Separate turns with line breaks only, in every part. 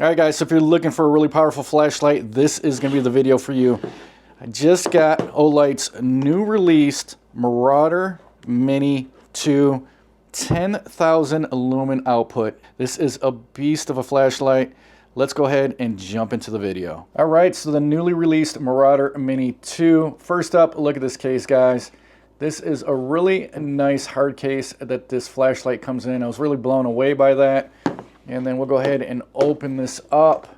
All right, guys, so if you're looking for a really powerful flashlight, this is going to be the video for you. I just got Olight's new released Marauder Mini 2 10,000 lumen output. This is a beast of a flashlight. Let's go ahead and jump into the video. All right, so the newly released Marauder Mini 2. First up, look at this case, guys. This is a really nice hard case that this flashlight comes in. I was really blown away by that. And then we'll go ahead and open this up.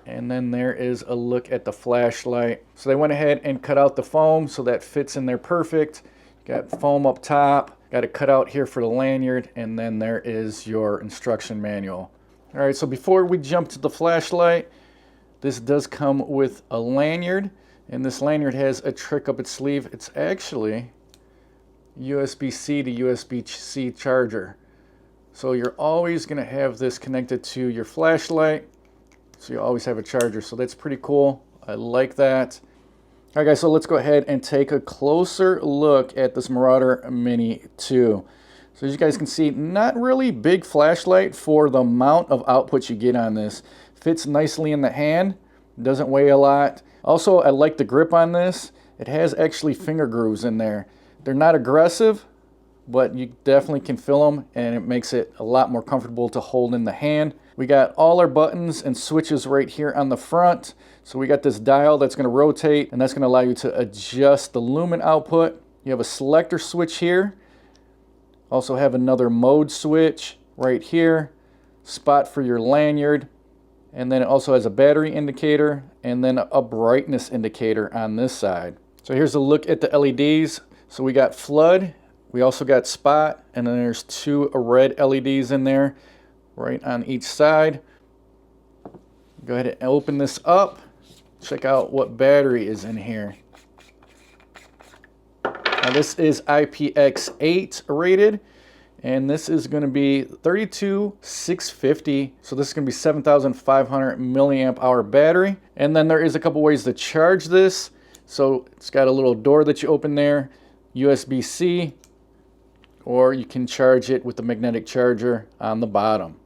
And then there is a look at the flashlight. So they went ahead and cut out the foam so that fits in there perfect. Got foam up top. Got it cut out here for the lanyard. And then there is your instruction manual. All right, so before we jump to the flashlight, this does come with a lanyard. And this lanyard has a trick up its sleeve. It's actually USB-C to USB-C charger. So you're always going to have this connected to your flashlight. So you always have a charger. So that's pretty cool. I like that. All right, guys, so let's go ahead and take a closer look at this Marauder Mini 2. So as you guys can see, not really big flashlight for the amount of output you get on this. Fits nicely in the hand. Doesn't weigh a lot. Also, I like the grip on this. It has actually finger grooves in there. They're not aggressive, but you definitely can feel them, and it makes it a lot more comfortable to hold in the hand. We got all our buttons and switches right here on the front. So we got this dial that's going to rotate, and that's going to allow you to adjust the lumen output. You have a selector switch here. Also have another mode switch right here. Spot for your lanyard. And then it also has a battery indicator and then a brightness indicator on this side. So here's a look at the LEDs. So we got flood. We also got spot, and then there's two red LEDs in there, right on each side. Go ahead and open this up. Check out what battery is in here. Now this is IPX8 rated, and this is going to be 32650. So this is going to be 7,500 milliamp hour battery. And then there is a couple ways to charge this. So it's got a little door that you open there, USB-C. Or you can charge it with the magnetic charger on the bottom.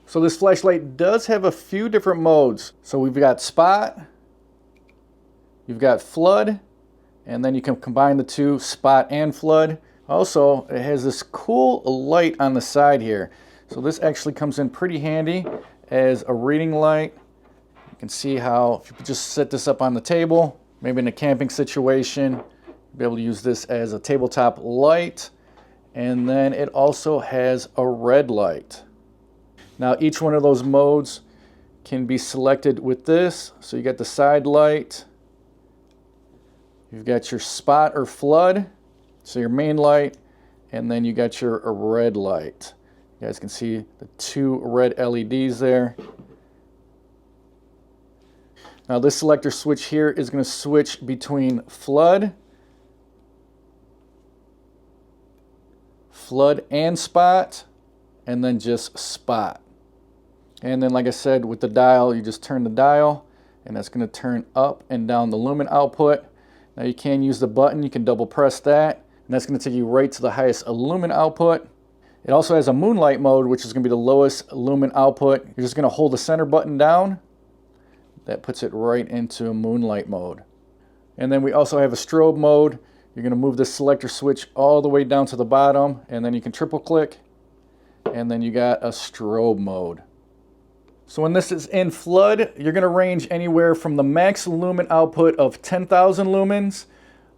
So this flashlight does have a few different modes. So we've got spot, you've got flood, and then you can combine the two, spot and flood. Also, it has this cool light on the side here. So this actually comes in pretty handy as a reading light. You can see how if you just set this up on the table, maybe in a camping situation, you'll be able to use this as a tabletop light. And then it also has a red light. Now each one of those modes can be selected with this. So you got the side light, you've got your spot or flood, so your main light, and then you got your red light. You guys can see the two red LEDs there. Now this selector switch here is going to switch between flood and spot, and then just spot. And then like I said, with the dial, you just turn the dial, and that's going to turn up and down the lumen output. Now you can use the button, you can double press that, and that's going to take you right to the highest lumen output. It also has a moonlight mode, which is going to be the lowest lumen output. You're just going to hold the center button down. That puts it right into moonlight mode. And then we also have a strobe mode. You're going to move this selector switch all the way down to the bottom, and then you can triple click, and then you got a strobe mode. So when this is in flood, you're going to range anywhere from the max lumen output of 10,000 lumens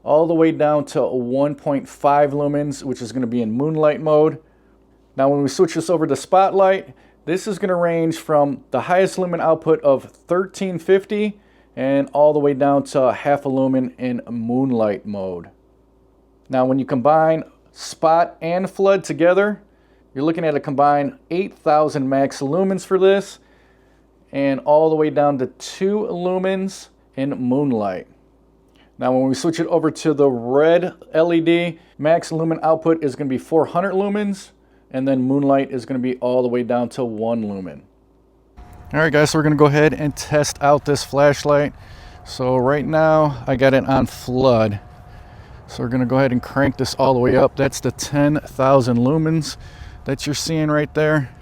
all the way down to 1.5 lumens, which is going to be in moonlight mode. Now when we switch this over to spotlight, this is going to range from the highest lumen output of 1350 and all the way down to half a lumen in moonlight mode. Now when you combine spot and flood together, you're looking at a combined 8,000 max lumens for this, and all the way down to 2 lumens in moonlight. Now when we switch it over to the red LED, max lumen output is going to be 400 lumens, and then moonlight is going to be all the way down to 1 lumen. All right, guys, so we're going to go ahead and test out this flashlight. So right now I got it on flood. So we're going to go ahead and crank this all the way up. That's the 10,000 lumens that you're seeing right there.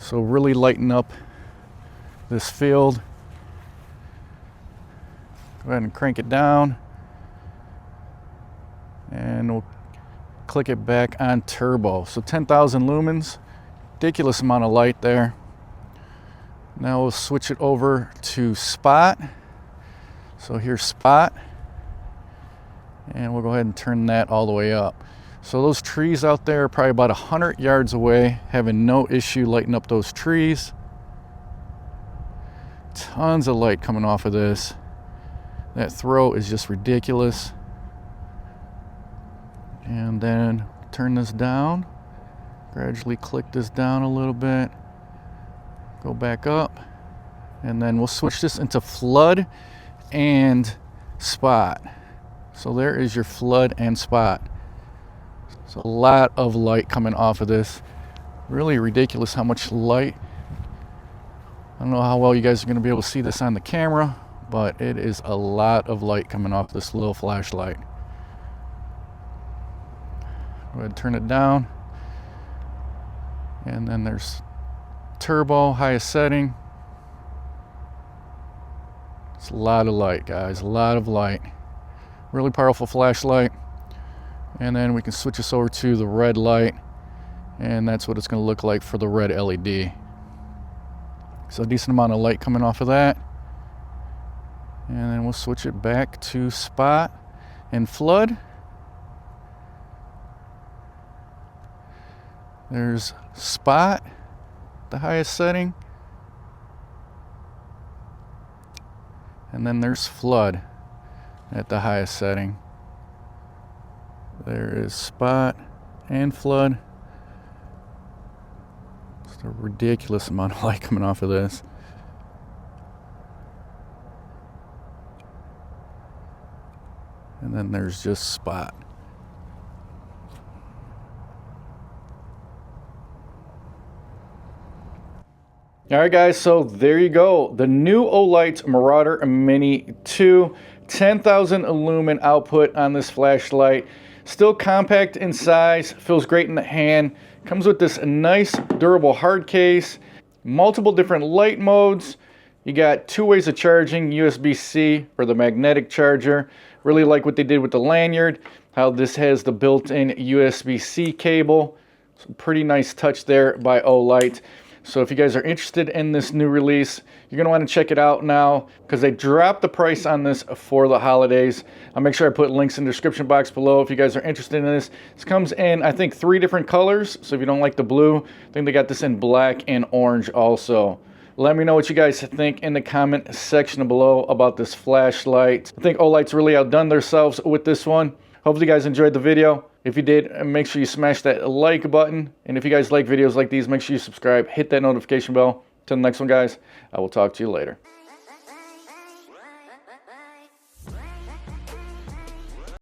So really lighten up this field. Go ahead and crank it down. And we'll click it back on turbo. So 10,000 lumens, ridiculous amount of light there. Now we'll switch it over to spot. So here's spot. And we'll go ahead and turn that all the way up. So those trees out there are probably about 100 yards away, having no issue lighting up those trees. Tons of light coming off of this. That throw is just ridiculous. And then turn this down. Gradually click this down a little bit. Go back up. And then we'll switch this into flood and spot. So there is your flood and spot. So a lot of light coming off of this. Really ridiculous how much light. I don't know how well you guys are going to be able to see this on the camera, but it is a lot of light coming off this little flashlight. Go ahead and turn it down. And then there's turbo, highest setting. It's a lot of light, guys, a lot of light. Really powerful flashlight. And then we can switch this over to the red light, and that's what it's going to look like for the red LED. So a decent amount of light coming off of that. And then we'll switch it back to spot and flood. There's spot, the highest setting. And then there's flood at the highest setting. There is spot and flood. Just a ridiculous amount of light coming off of this. And then there's just spot. All right, guys, so there you go. The new Olight Marauder Mini 2, 10,000 lumen output on this flashlight. Still compact in size, feels great in the hand. Comes with this nice durable hard case, multiple different light modes. You got 2 ways of charging, USB-C or the magnetic charger. Really like what they did with the lanyard, how this has the built-in USB-C cable. So pretty nice touch there by Olight. So if you guys are interested in this new release, you're going to want to check it out now because they dropped the price on this for the holidays. I'll make sure I put links in the description box below if you guys are interested in this. This comes in, I think, 3 different colors. So if you don't like the blue, I think they got this in black and orange also. Let me know what you guys think in the comment section below about this flashlight. I think Olight's really outdone themselves with this one. Hopefully you guys enjoyed the video. If you did, make sure you smash that like button. And if you guys like videos like these, make sure you subscribe, hit that notification bell. Till the next one, guys, I will talk to you later.